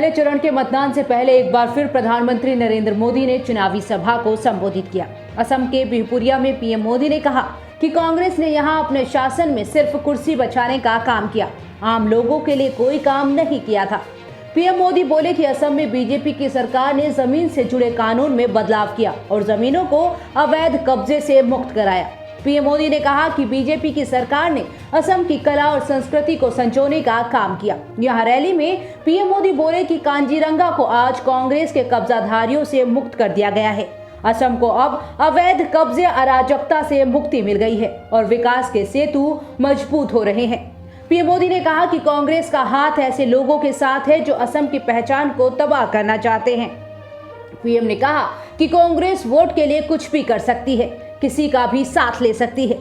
पहले चरण के मतदान से पहले एक बार फिर प्रधानमंत्री नरेंद्र मोदी ने चुनावी सभा को संबोधित किया। असम के बिहपुरिया में पीएम मोदी ने कहा कि कांग्रेस ने यहां अपने शासन में सिर्फ कुर्सी बचाने का काम किया, आम लोगों के लिए कोई काम नहीं किया था। पीएम मोदी बोले कि असम में बीजेपी की सरकार ने जमीन से जुड़े कानून में बदलाव किया और जमीनों को अवैध कब्जे से मुक्त कराया। पीएम मोदी ने कहा कि बीजेपी की सरकार ने असम की कला और संस्कृति को संजोने का काम किया। यहां रैली में पीएम मोदी बोले कि कांजीरंगा को आज कांग्रेस के कब्जाधारियों से मुक्त कर दिया गया है। असम को अब अवैध कब्जे अराजकता से मुक्ति मिल गई है और विकास के सेतु मजबूत हो रहे हैं। पीएम मोदी ने कहा कि कांग्रेस का हाथ ऐसे लोगों के साथ है जो असम की पहचान को तबाह करना चाहते हैं। पीएम ने कहा कि कांग्रेस वोट के लिए कुछ भी कर सकती है, किसी का भी साथ ले सकती है।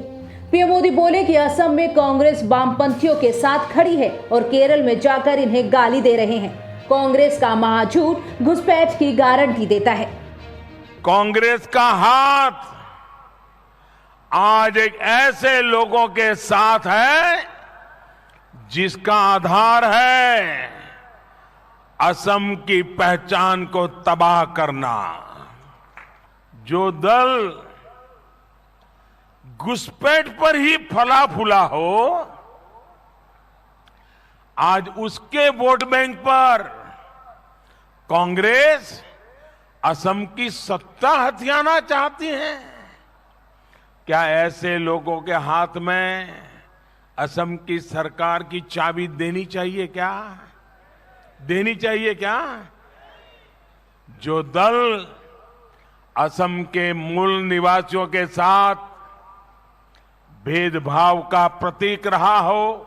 पीएम मोदी बोले कि असम में कांग्रेस वामपंथियों के साथ खड़ी है और केरल में जाकर इन्हें गाली दे रहे हैं। कांग्रेस का महाझूठ घुसपैठ की गारंटी देता है। कांग्रेस का हाथ आज एक ऐसे लोगों के साथ है जिसका आधार है असम की पहचान को तबाह करना। जो दल घुसपैठ पर ही फला फूला हो, आज उसके वोट बैंक पर कांग्रेस असम की सत्ता हथियाना चाहती है। क्या ऐसे लोगों के हाथ में असम की सरकार की चाबी देनी चाहिए क्या? देनी चाहिए क्या? जो दल असम के मूल निवासियों के साथ भेदभाव का प्रतीक रहा हो,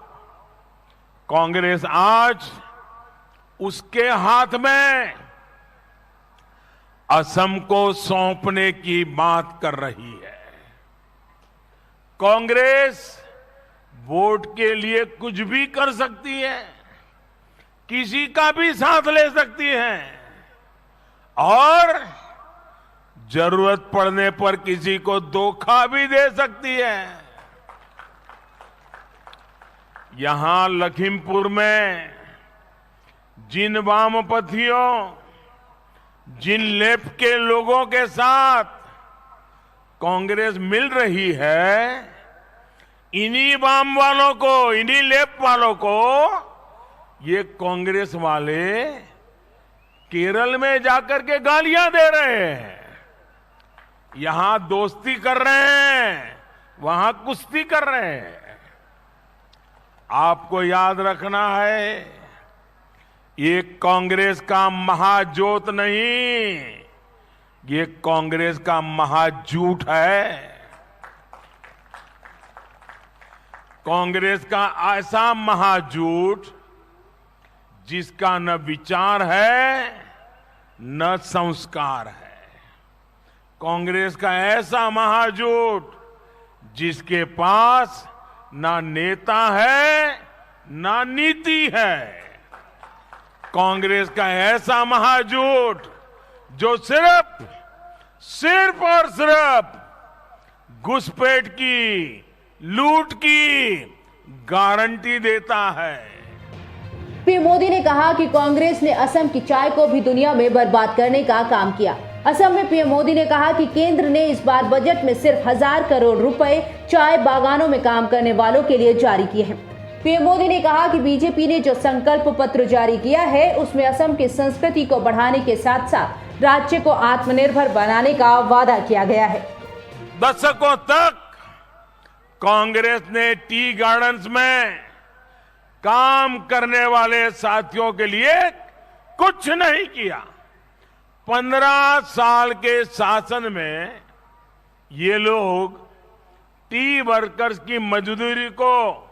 कांग्रेस आज उसके हाथ में असम को सौंपने की बात कर रही है। कांग्रेस वोट के लिए कुछ भी कर सकती है, किसी का भी साथ ले सकती है और जरूरत पड़ने पर किसी को धोखा भी दे सकती है। यहां लखीमपुर में जिन वामपंथियों, जिन लेफ्ट के लोगों के साथ कांग्रेस मिल रही है, इन्हीं वाम वालों को, इन्हीं लेफ्ट वालों को ये कांग्रेस वाले केरल में जाकर के गालियां दे रहे हैं। यहां दोस्ती कर रहे हैं, वहां कुश्ती कर रहे हैं। आपको याद रखना है, ये कांग्रेस का महाजोत नहीं, ये कांग्रेस का महाझूठ है। कांग्रेस का ऐसा महाझूठ जिसका न विचार है न संस्कार है। कांग्रेस का ऐसा महाझूठ जिसके पास ना नेता है ना नीति है। कांग्रेस का ऐसा महाझूठ जो सिर्फ और सिर्फ घुसपैठ की, लूट की गारंटी देता है। पीएम मोदी ने कहा कि कांग्रेस ने असम की चाय को भी दुनिया में बर्बाद करने का काम किया। असम में पीएम मोदी ने कहा कि केंद्र ने इस बार बजट में सिर्फ 1000 करोड़ रुपए चाय बागानों में काम करने वालों के लिए जारी किए हैं। पीएम मोदी ने कहा कि बीजेपी ने जो संकल्प पत्र जारी किया है उसमें असम की संस्कृति को बढ़ाने के साथ साथ राज्य को आत्मनिर्भर बनाने का वादा किया गया है। दशकों तक कांग्रेस ने टी गार्डन्स में काम करने वाले साथियों के लिए कुछ नहीं किया। 15 साल के शासन में ये लोग टी वर्कर्स की मजदूरी को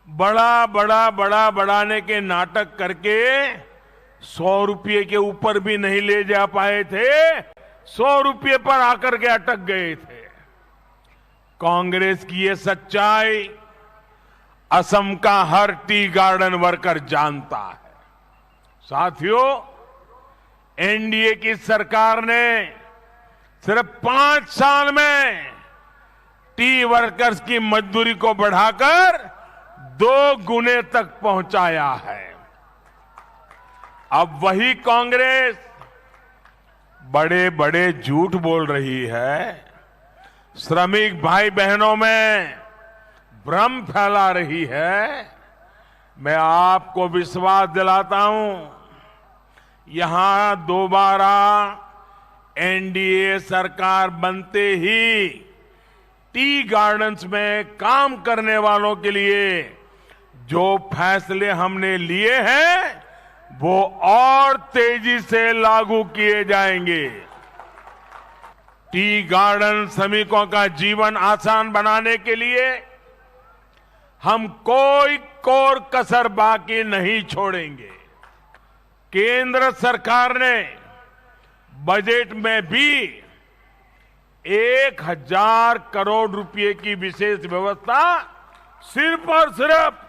बढ़ाने के नाटक करके 100 रुपये के ऊपर भी नहीं ले जा पाए थे, 100 रुपये पर आकर के अटक गए थे। कांग्रेस की ये सच्चाई असम का हर टी गार्डन वर्कर जानता है। साथियों, एनडीए की सरकार ने सिर्फ 5 साल में टी वर्कर्स की मजदूरी को बढ़ाकर 2 गुने तक पहुंचाया है। अब वही कांग्रेस बड़े बड़े झूठ बोल रही है, श्रमिक भाई बहनों में भ्रम फैला रही है। मैं आपको विश्वास दिलाता हूं, यहां दोबारा एनडीए सरकार बनते ही टी गार्डन्स में काम करने वालों के लिए जो फैसले हमने लिए हैं वो और तेजी से लागू किए जाएंगे। टी गार्डन श्रमिकों का जीवन आसान बनाने के लिए हम कोई कोर कसर बाकी नहीं छोड़ेंगे। केंद्र सरकार ने बजट में भी 1000 करोड़ रुपए की विशेष व्यवस्था सिर्फ और सिर्फ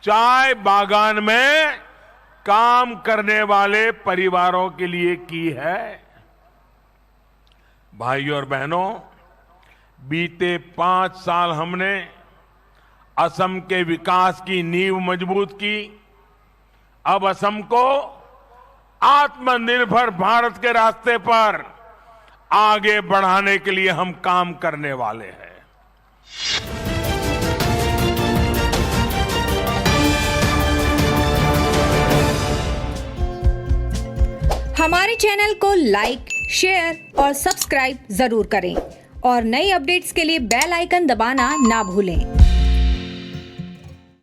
चाय बागान में काम करने वाले परिवारों के लिए की है। भाइयों और बहनों, बीते 5 साल हमने असम के विकास की नींव मजबूत की। अब असम को आत्मनिर्भर भारत के रास्ते पर आगे बढ़ाने के लिए हम काम करने वाले हैं। हमारे चैनल को लाइक, शेयर और सब्सक्राइब जरूर करें और नई अपडेट्स के लिए बेल आइकन दबाना ना भूलें।